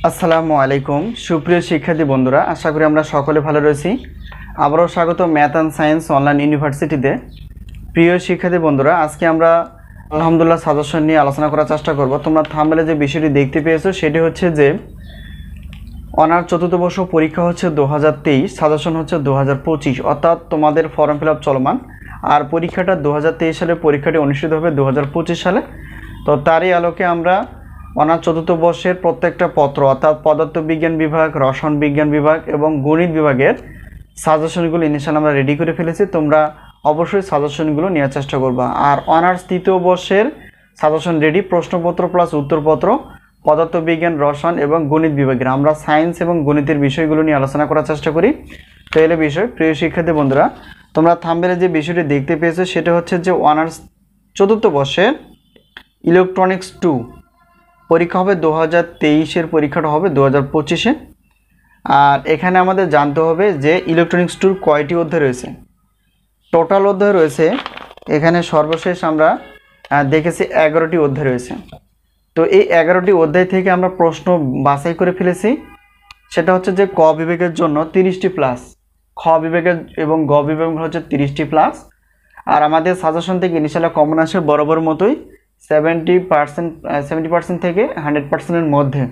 আসসালামু আলাইকুম সুপ্রিয় শিক্ষার্থী বন্ধুরা, আশা করি আমরা সকলে ভালো রয়েছি। আবারও স্বাগত ম্যাথ অ্যান্ড সায়েন্স অনলাইন ইউনিভার্সিটিতে। প্রিয় শিক্ষার্থী বন্ধুরা, আজকে আমরা আলহামদুলিল্লাহ সাজেশন নিয়ে আলোচনা করার চেষ্টা করব। তোমরা থাম্বনেলে যে বিষয়টি দেখতে পেয়েছো সেটি হচ্ছে যে অনার্স চতুর্থ বর্ষ পরীক্ষা হচ্ছে 2023, সাজেশন হচ্ছে 2025, অর্থাৎ তোমাদের ফর্ম ফিল আপ চলমান। আর পরীক্ষাটা 2023 সালে, পরীক্ষাটি অনুষ্ঠিত হবে 2025 সালে। তো তারই আলোকে আমরা অনার্স চতুর্থ বর্ষের প্রত্যেকটা পত্র অর্থাৎ পদার্থবিজ্ঞান বিভাগ, রসায়ন বিজ্ঞান বিভাগ এবং গণিত বিভাগের সাজেশনগুলো ইনশাআল্লাহ আমরা রেডি করে ফেলেছি। তোমরা অবশ্যই সাজেশনগুলো নেওয়ার চেষ্টা করবা। আর অনার্স তৃতীয় বর্ষের সাজেশন রেডি, প্রশ্নপত্র প্লাস উত্তরপত্র পদার্থবিজ্ঞান, রসায়ন এবং গণিত বিভাগের। আমরা সায়েন্স এবং গণিতের বিষয়গুলো নিয়ে আলোচনা করার চেষ্টা করি। তো এলে বিষয়, প্রিয় শিক্ষার্থী বন্ধুরা, তোমরা থাম্বনেলে যে বিষয়টি দেখতে পেয়েছো সেটা হচ্ছে যে অনার্স চতুর্থ বর্ষের ইলেকট্রনিক্স 2 পরীক্ষা হবে 2023-এর পরীক্ষাটা হবে 2025-এ। আর এখানে আমাদের জানতে হবে যে ইলেকট্রনিক্স 2 কয়টি অধ্যায় রয়েছে। টোটাল অধ্যায় রয়েছে এখানে সর্বশেষ আমরা দেখেছি 11টি অধ্যায় রয়েছে। তো এই 11টি অধ্যায় থেকে আমরা প্রশ্ন বাছাই করে ফেলেছি। সেটা হচ্ছে যে ক বিভাগের জন্য 30টি প্লাস, খ বিভাগের এবং গ বিভাগ হচ্ছে 30টি প্লাস। আর আমাদের সাজেশন থেকে ইনশাআল্লাহ কমন আসে বরাবর মতোই 70% থেকে 100%-এর মধ্যে,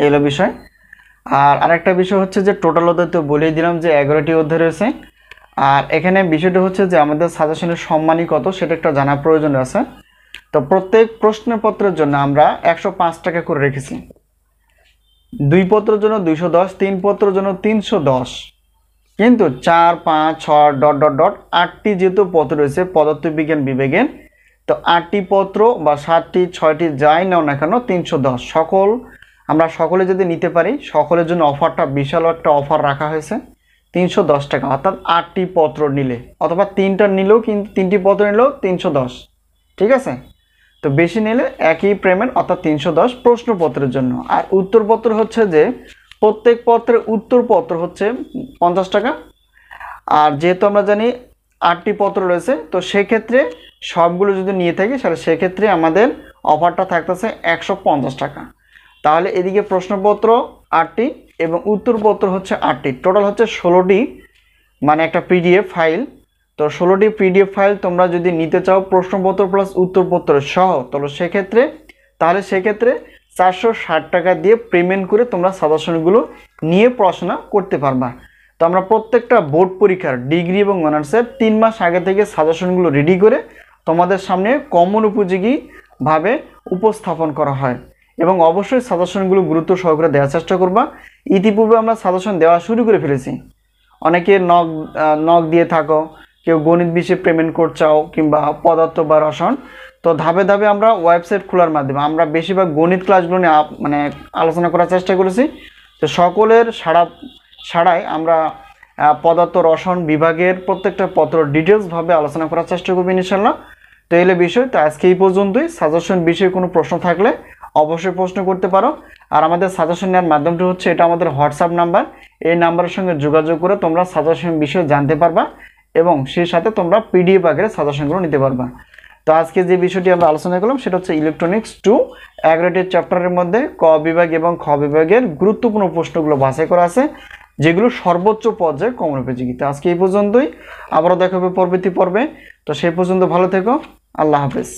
এলো বিষয়। আর আরেকটা বিষয় হচ্ছে যে টোটাল অধ্যায় তো বলেই দিলাম যে 11টি অধ্যায় রয়েছে। আর এখানে বিষয়টা হচ্ছে যে আমাদের সাজেশনের সম্মানই কত সেটা একটা জানা প্রয়োজন আছে। তো প্রত্যেক প্রশ্নপত্রের জন্য আমরা 105 টাকা করে রেখেছি। 2 পত্রের জন্য 210, 3 পত্রের জন্য 310, কিন্তু 4, 5, 6 ... 8টি যেহেতু পত্র রয়েছে পদার্থবিজ্ঞান বিভাগের, তো 8টি পত্র বা 7টি 6টি যাই নাও না কেন 310 আমরা সকলে যদি নিতে পারি, সকলের জন্য অফারটা বিশাল একটা অফার রাখা হয়েছে 310 টাকা, অর্থাৎ 8টি পত্র নিলে অথবা 3টা নিলেও, কিন্তু 3টি পত্র নিলেও 310, ঠিক আছে। তো বেশি নিলে একই পেমেন্ট, অর্থাৎ 310 প্রশ্নপত্রের জন্য। আর উত্তরপত্র হচ্ছে যে প্রত্যেক পত্রের উত্তরপত্র হচ্ছে 50 টাকা। আর যেহেতু আমরা জানি 8টি পত্র রয়েছে, তো সেক্ষেত্রে সবগুলো যদি নিয়ে থাকি তাহলে সেক্ষেত্রে আমাদের অফারটা থাকতেছে 150 টাকা। তাহলে এদিকে প্রশ্নপত্র 8টি এবং উত্তরপত্র হচ্ছে 8টি, টোটাল হচ্ছে 16টি, মানে একটা পিডিএফ ফাইল। তো 16টি পিডিএফ ফাইল তোমরা যদি নিতে চাও প্রশ্নপত্র প্লাস উত্তরপত্র সহ, তাহলে সেক্ষেত্রে 460 টাকা দিয়ে পেমেন্ট করে তোমরা সাজেশনগুলো নিয়ে পড়াশোনা করতে পারবা। তো আমরা প্রত্যেকটা বোর্ড পরীক্ষার ডিগ্রি এবং অনার্সের 3 মাস আগে থেকে সাজেশনগুলো রেডি করে তোমাদের সামনে কমন উপযোগীভাবে উপস্থাপন করা হয় এবং অবশ্যই সাজেশনগুলো গুরুত্ব সহকারে দেওয়ার চেষ্টা করবা। ইতিপূর্বে আমরা সাজেশন দেওয়া শুরু করে ফেলেছি। অনেকে নক দিয়ে থাকো, কেউ গণিত বিষয়ে পেমেন্ট করতে চাও কিংবা পদার্থ বা রসায়ন। তো ধাপে ধাপে আমরা ওয়েবসাইট খোলার মাধ্যমে আমরা বেশিরভাগ গণিত ক্লাসগুলো নিয়ে আলোচনা করার চেষ্টা করেছি। তো সকলের সাড়ায় আমরা পদার্থ রসায়ন বিভাগের প্রত্যেকটা পত্র ডিটেলসভাবে আলোচনা করার চেষ্টা করবো ইনশাআল্লাহ। তো এলে বিষয়, তো আজকে এই পর্যন্তই। সাজেশন বিষয়ে কোনো প্রশ্ন থাকলে অবশ্যই প্রশ্ন করতে পারো। আর আমাদের সাজেশন নেওয়ার মাধ্যমটি হচ্ছে, এটা আমাদের হোয়াটসঅ্যাপ নাম্বার, এই নাম্বারের সঙ্গে যোগাযোগ করে তোমরা সাজেশন বিষয়ে জানতে পারবা এবং সেই সাথে তোমরা পিডিএফ আকারে সাজেশনগুলো নিতে পারবা। তো আজকে যে বিষয়টি আমরা আলোচনা করলাম সেটা হচ্ছে ইলেকট্রনিক্স 2 11টি চ্যাপ্টারের মধ্যে ক বিভাগ এবং খ বিভাগের গুরুত্বপূর্ণ প্রশ্নগুলো বাছাই করা আছে, যেগুলো সর্বোচ্চ পর্যায়ে কমন উপযোগী। তো আজকে এই পর্যন্তই, আবারও দেখা হবে পরবর্তী পর্বে। তো সেই পর্যন্ত ভালো থেকো, আল্লাহ হাফেজ।